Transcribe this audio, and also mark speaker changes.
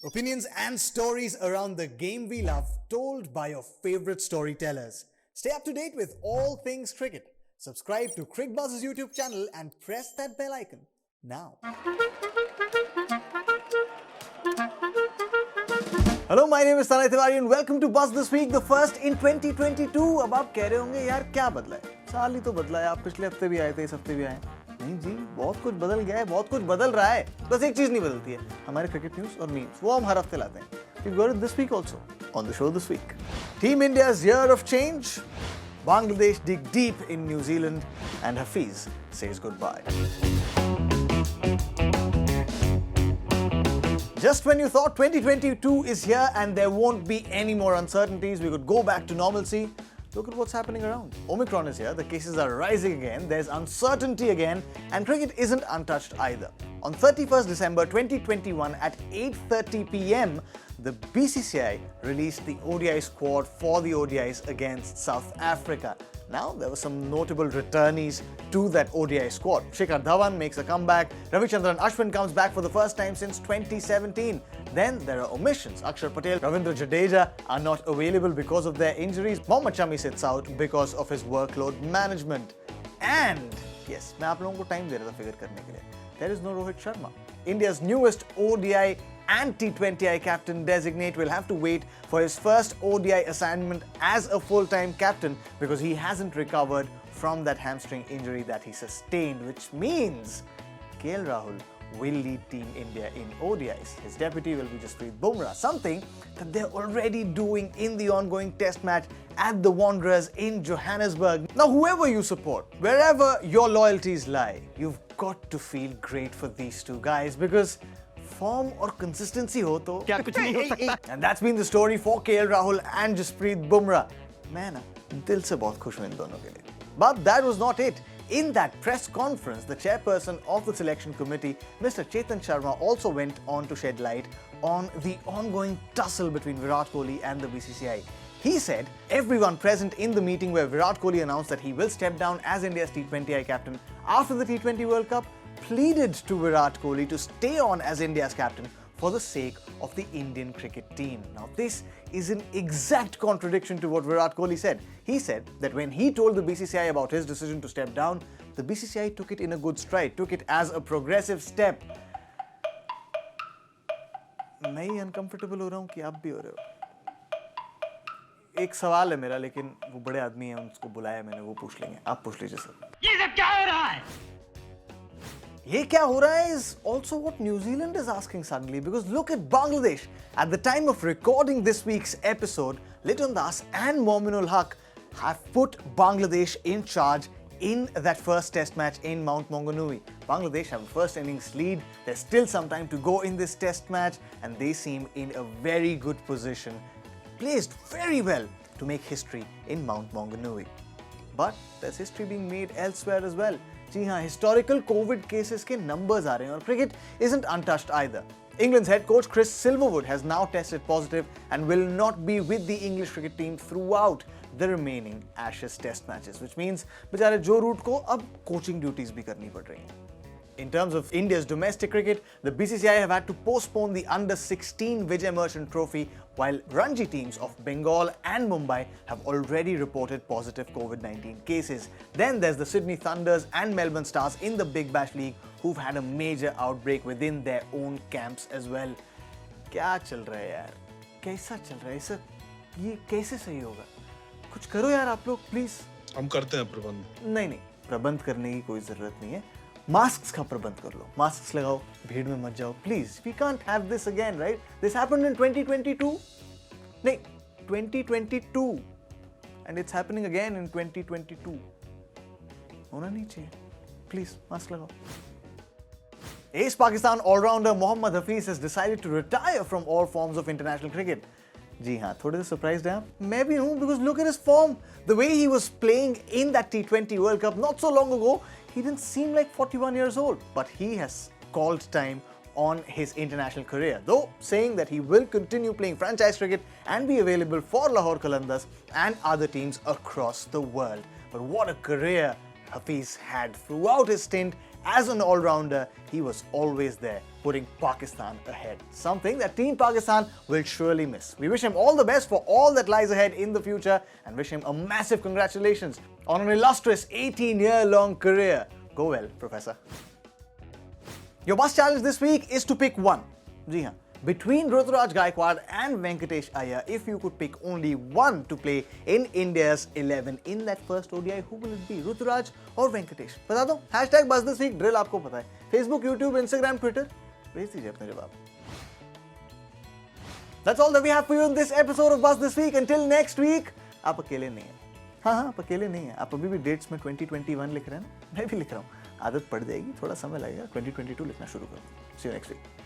Speaker 1: Opinions and stories around the game we love, told by your favorite storytellers. Stay up to date with all things cricket. Subscribe to Cricbuzz's YouTube channel and press that bell icon now. Hello, my name is Tanay Tiwari and welcome to Buzz This Week, the first in 2022. अब आप कह रहे होंगे यार क्या बदला है? साल ही तो बदला है, आप पिछले हफ्ते भी आए थे, इस हफ्ते भी आए। नहीं जी, बहुत कुछ बदल गया है, बहुत कुछ बदल रहा है। बस एक चीज नहीं बदलती है, हमारे क्रिकेट न्यूज़ और मीम्स, वो हम हर हफ्ते लाते हैं। We've got it this week also on the show this week. Team India's year of change. Bangladesh dig deep in New Zealand and Hafeez says goodbye. Just when you thought 2022 is here and there won't be any more uncertainties, we could go back to normalcy, look at what's happening around. Omicron is here, the cases are rising again, there's uncertainty again, and cricket isn't untouched either. On 31st December 2021 at 8:30 p.m, the BCCI released the ODI squad for the ODIs against South Africa. Now, there were some notable returnees to that ODI squad. Shikhar Dhawan makes a comeback. Ravichandran Ashwin comes back for the first time since 2017. Then there are omissions. Akshar Patel, Ravindra Jadeja are not available because of their injuries. Mohammad Shami sits out because of his workload management. And yes, मैं आप लोगों को time दे रहा था figure करने के लिए. There is no Rohit Sharma. India's newest ODI and T20I captain designate will have to wait for his first ODI assignment as a full-time captain because he hasn't recovered from that hamstring injury that he sustained, which means Rahul will lead Team India in ODIs. His deputy will be Jasprit Bumrah, something that they're already doing in the ongoing test match at the Wanderers in Johannesburg. Now, whoever you support, wherever your loyalties lie, you've got to feel great for these two guys because form or consistency ho to kya kuch nahi ho sakta. And that's been the story for KL Rahul and Jasprit Bumrah. Man, dil se bahut khush hu in dono ke liye. But that was not it. In that press conference, the chairperson of the selection committee, Mr. Chetan Sharma, also went on to shed light on the ongoing tussle between Virat Kohli and the BCCI. He said everyone present in the meeting where Virat Kohli announced that he will step down as India's T20I captain after the T20 World Cup pleaded to Virat Kohli to stay on as India's captain for the sake of the Indian cricket team. Now, this is an exact contradiction to what Virat Kohli said. He said that when he told the BCCI about his decision to step down, the BCCI took it in a good stride, took it as a progressive step. मैं ही uncomfortable हो रहा हूँ कि आप भी हो रहे हो. एक सवाल है मेरा, लेकिन वो बड़े आदमी हैं, उनको बुलाया मैंने, वो पूछ लेंगे. आप पूछ लीजिए सर. ये सब क्या हो रहा है? ये क्या हो रहा है is also what New Zealand is asking suddenly, because look at Bangladesh. At the time of recording this week's episode, Liton Das and Mominul Haq have put Bangladesh in charge in that first test match in Mount Maunganui. Bangladesh have a first innings lead. There's still some time to go in this test match and they seem in a very good position, placed very well to make history in Mount Maunganui. But there's history being made elsewhere as well. जी हाँ, historical COVID cases के numbers आ रहे हैं और cricket isn't untouched either. England's head coach Chris Silverwood has now tested positive and will not be with the English cricket team throughout the remaining Ashes test matches, which means बेचारे जो root को अब coaching duties भी करनी पड़ रही हैं. In terms of India's domestic cricket, the BCCI have had to postpone the Under-16 Vijay Merchant Trophy, while Ranji teams of Bengal and Mumbai have already reported positive COVID-19 cases. Then there's the Sydney Thunders and Melbourne Stars in the Big Bash League who've had a major outbreak within their own camps as well. क्या चल रहा है यार? कैसा चल रहा है? इसे ये कैसे सही होगा? कुछ करो यार आप लोग, प्लीज. हम करते हैं प्रबंध. नहीं, प्रबंध करने की कोई जरूरत नहीं है. मास्क का प्रबंध कर लो, मास्क लगाओ, भीड़ में मत जाओ, please. We can't have this again, right? This happened in 2022. नहीं, 2022 and it's happening again in 2022. होना नहीं चाहिए. प्लीज मास्क लगाओ. Ace Pakistan all-rounder Mohammad Hafeez has decided to retire from all forms of international cricket. जी हाँ, थोड़े से surprised हैं आप? मैं भी हूँ, because look at his form. The way he was playing in that T20 World Cup not so long ago, he didn't seem like 41 years old. But he has called time on his international career, though saying that he will continue playing franchise cricket and be available for Lahore Qalandars and other teams across the world. But what a career Hafeez had throughout his stint as an all-rounder, he was always there, putting Pakistan ahead. Something that Team Pakistan will surely miss. We wish him all the best for all that lies ahead in the future and wish him a massive congratulations on an illustrious 18-year-long career. Go well, Professor. Your bus challenge this week is to pick one. जी हाँ, between Ruturaj Gaikwad and Venkatesh Iyer, if you could pick only one to play in India's 11 in that first ODI, who will it be? Ruturaj or Venkatesh? बता दो. Hashtag Buzz This Week drill आपको पता है. Facebook, YouTube, Instagram, Twitter. भेज दीजिए अपने जवाब. That's all that we have for you in this episode of Buzz This Week. Until next week, आप अकेले नहीं हैं. हाँ, आप अकेले नहीं हैं. आप अभी भी डेट्स में 2021 लिख रहे हैं ना? मैं भी लिख रहा हूँ. आदत पड़ जाएगी, थोड़ा समय लगेगा. 2022 लिखना शुरू करो. See you next week.